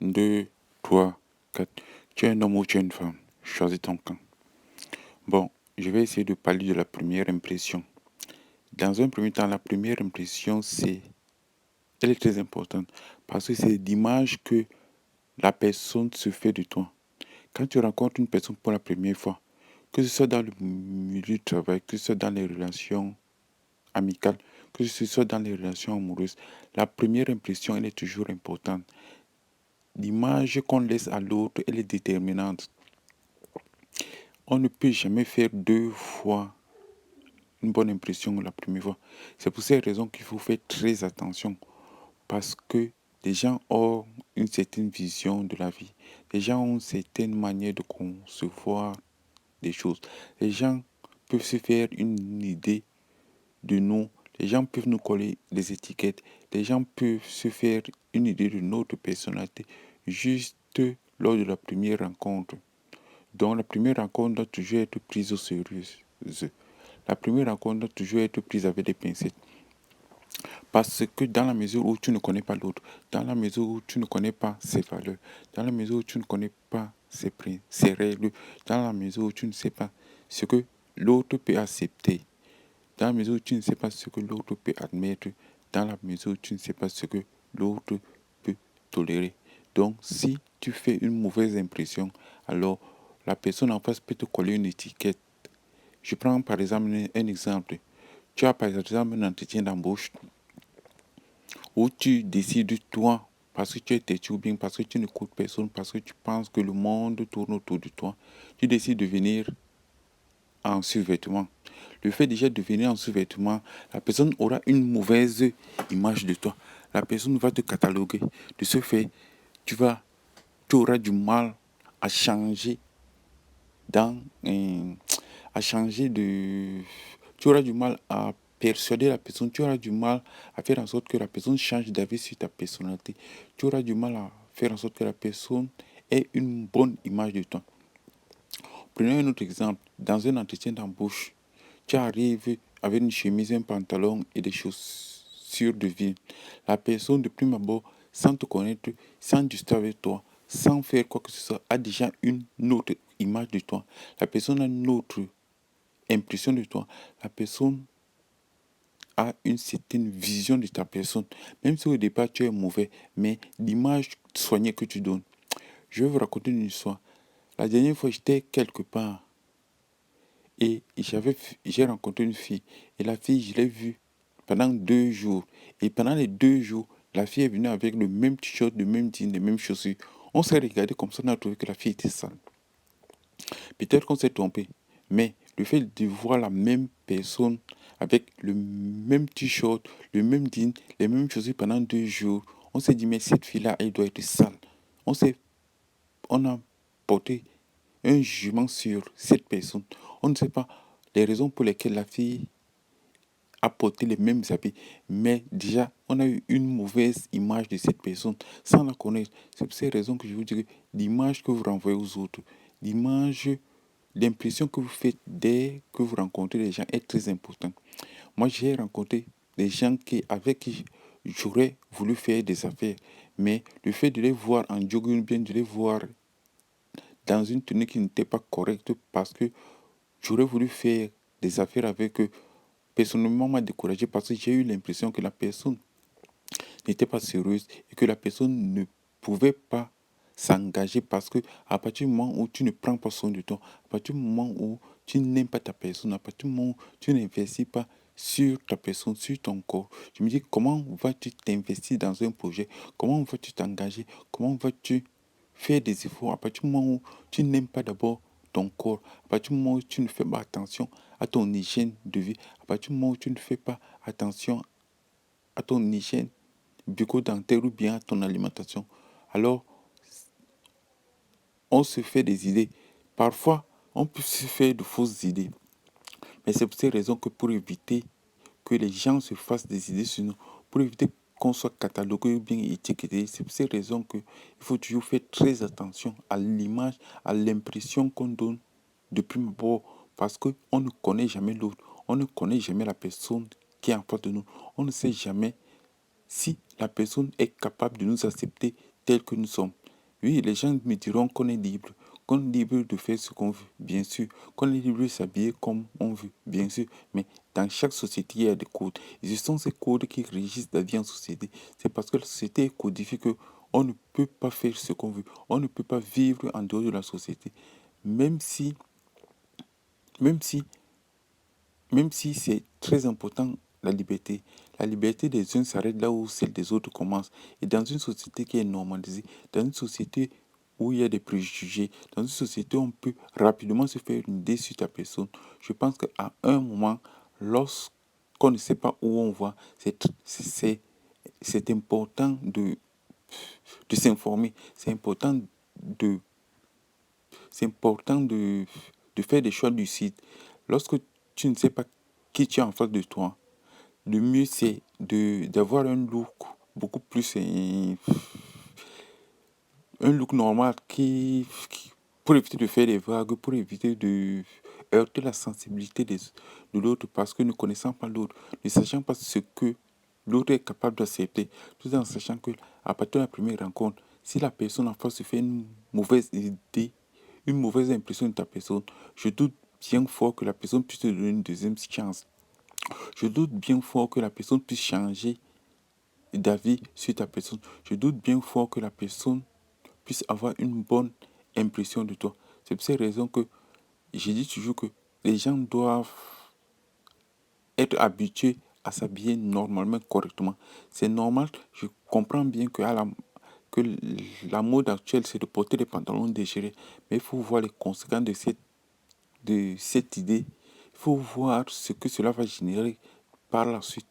2, 3, 4. Tu es un homme ou tu es une femme. Choisis ton camp. Bon, je vais essayer de parler de la première impression. Dans un premier temps, la première impression, elle est très importante parce que c'est l'image que la personne se fait de toi. Quand tu rencontres une personne pour la première fois, que ce soit dans le milieu du travail, que ce soit dans les relations amicales, que ce soit dans les relations amoureuses, la première impression, elle est toujours importante. L'image qu'on laisse à l'autre, elle est déterminante. On ne peut jamais faire deux fois une bonne impression la première fois. C'est pour ces raisons qu'il faut faire très attention. Parce que les gens ont une certaine vision de la vie. Les gens ont une certaine manière de concevoir des choses. Les gens peuvent se faire une idée de nous. Les gens peuvent nous coller des étiquettes. Les gens peuvent se faire une idée de notre personnalité juste lors de la première rencontre. Donc la première rencontre doit toujours être prise au sérieux. La première rencontre doit toujours être prise avec des pincettes. Parce que dans la mesure où tu ne connais pas l'autre, dans la mesure où tu ne connais pas ses valeurs, dans la mesure où tu ne connais pas ses règles, dans la mesure où tu ne sais pas ce que l'autre peut accepter, dans la mesure où tu ne sais pas ce que l'autre peut admettre, dans la mesure où tu ne sais pas ce que l'autre peut tolérer. Donc, si tu fais une mauvaise impression, alors la personne en face peut te coller une étiquette. Je prends par exemple un exemple. Tu as par exemple un entretien d'embauche où tu décides toi, parce que tu es têtu ou bien parce que tu n'écoutes personne, parce que tu penses que le monde tourne autour de toi, tu décides de venir en survêtement. Le fait déjà de venir en survêtement, la personne aura une mauvaise image de toi. La personne va te cataloguer. De ce fait, tu auras du mal à changer dans, à changer de, tu auras du mal à persuader la personne, tu auras du mal à faire en sorte que la personne change d'avis sur ta personnalité. Tu auras du mal à faire en sorte que la personne ait une bonne image de toi. Prenons un autre exemple. Dans un entretien d'embauche, tu arrives avec une chemise, un pantalon et des chaussures de ville. La personne, de prime abord, sans te connaître, sans discuter avec toi, sans faire quoi que ce soit, a déjà une autre image de toi. La personne a une autre impression de toi. La personne a une certaine vision de ta personne. Même si au départ tu es mauvais, mais l'image soignée que tu donnes. Je vais vous raconter une histoire. La dernière fois, j'étais quelque part et j'ai rencontré une fille. Et la fille, je l'ai vue pendant 2 jours. Et pendant les 2 jours, la fille est venue avec le même t-shirt, le même jean, les mêmes chaussures. On s'est regardé comme ça, on a trouvé que la fille était sale. Peut-être qu'on s'est trompé, mais le fait de voir la même personne avec le même t-shirt, le même jean, les mêmes chaussures pendant 2 jours, on s'est dit, mais cette fille-là, elle doit être sale. On a porté un jugement sur cette personne. On ne sait pas les raisons pour lesquelles la fille a porté les mêmes habits, mais déjà, on a eu une mauvaise image de cette personne sans la connaître. C'est pour ces raisons que je vous dis que l'image que vous renvoyez aux autres, l'image, l'impression que vous faites dès que vous rencontrez les gens est très importante. Moi, j'ai rencontré des gens avec qui j'aurais voulu faire des affaires, mais le fait de les voir en jogging, bien de les voir dans une tenue qui n'était pas correcte parce que j'aurais voulu faire des affaires avec eux. Personnellement, m'a découragé parce que j'ai eu l'impression que la personne n'était pas sérieuse et que la personne ne pouvait pas s'engager parce que à partir du moment où tu ne prends pas soin de toi, à partir du moment où tu n'aimes pas ta personne, à partir du moment où tu n'investis pas sur ta personne, sur ton corps, je me dis comment vas-tu t'investir dans un projet, comment vas-tu t'engager, comment vas-tu faire des efforts à partir du moment où tu n'aimes pas d'abord ton corps, à partir du moment où tu ne fais pas attention à ton hygiène de vie, à partir du moment où tu ne fais pas attention à ton hygiène bucco-dentaire ou bien à ton alimentation. Alors, on se fait des idées. Parfois, on peut se faire de fausses idées. Mais c'est pour ces raisons que pour éviter que les gens se fassent des idées sur nous, pour éviter qu'on soit catalogué ou bien étiqueté, c'est pour ces raisons qu'il faut toujours faire très attention à l'image, à l'impression qu'on donne de prime abord. Parce qu'on ne connaît jamais l'autre. On ne connaît jamais la personne qui est en face de nous. On ne sait jamais si la personne est capable de nous accepter tel que nous sommes. Oui, les gens me diront qu'on est libre de faire ce qu'on veut, bien sûr, qu'on est libre de s'habiller comme on veut, bien sûr, mais dans chaque société, il y a des codes. Et ce sont ces codes qui régissent la vie en société. C'est parce que la société est codifiée que on ne peut pas faire ce qu'on veut. On ne peut pas vivre en dehors de la société. Même si, même si même si c'est très important, la liberté. La liberté des uns s'arrête là où celle des autres commence. Et dans une société qui est normalisée, dans une société où il y a des préjugés, dans une société où on peut rapidement se faire une idée sur ta personne, je pense qu'à un moment, lorsqu'on ne sait pas où on va, c'est important de s'informer. De, c'est important de faire des choix lucides. Lorsque tu ne sais pas qui tu as en face de toi, le mieux c'est d'avoir un look beaucoup plus un look normal pour éviter de faire des vagues, pour éviter de heurter la sensibilité de l'autre parce que ne connaissant pas l'autre, ne sachant pas ce que l'autre est capable d'accepter, tout en sachant que à partir de la première rencontre, si la personne en face se fait une mauvaise idée, une mauvaise impression de ta personne, je doute bien fort que la personne puisse te donner une deuxième chance. Je doute bien fort que la personne puisse changer d'avis sur ta personne. Je doute bien fort que la personne puisse avoir une bonne impression de toi. C'est pour ces raisons que j'ai dit toujours que les gens doivent être habitués à s'habiller normalement, correctement. C'est normal, je comprends bien que la mode actuelle, c'est de porter des pantalons déchirés. Mais il faut voir les conséquences de cette idée. Il faut voir ce que cela va générer par la suite.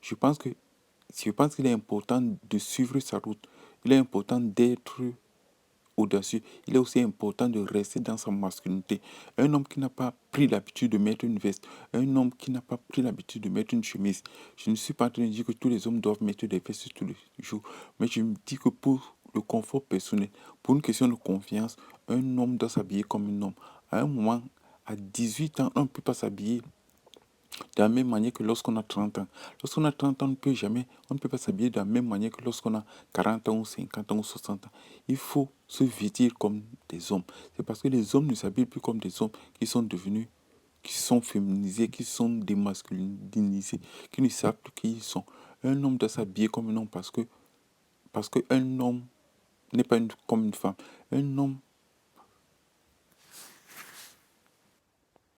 Je pense que je pense qu'il est important de suivre sa route. Il est important d'être audacieux. Il est aussi important de rester dans sa masculinité. Un homme qui n'a pas pris l'habitude de mettre une veste, un homme qui n'a pas pris l'habitude de mettre une chemise. Je ne suis pas en train de dire que tous les hommes doivent mettre des vestes tous les jours, mais je me dis que pour le confort personnel, pour une question de confiance, un homme doit s'habiller comme un homme. À un moment, à 18 ans, on ne peut pas s'habiller de la même manière que lorsqu'on a 30 ans. Lorsqu'on a 30 ans, on ne peut pas s'habiller de la même manière que lorsqu'on a 40 ans ou 50 ans ou 60 ans. Il faut se vêtir comme des hommes. C'est parce que les hommes ne s'habillent plus comme des hommes qui sont féminisés, qui sont démasculinisés, qui ne savent plus qui ils sont. Un homme doit s'habiller comme un homme parce que un homme n'est pas comme une femme. Un homme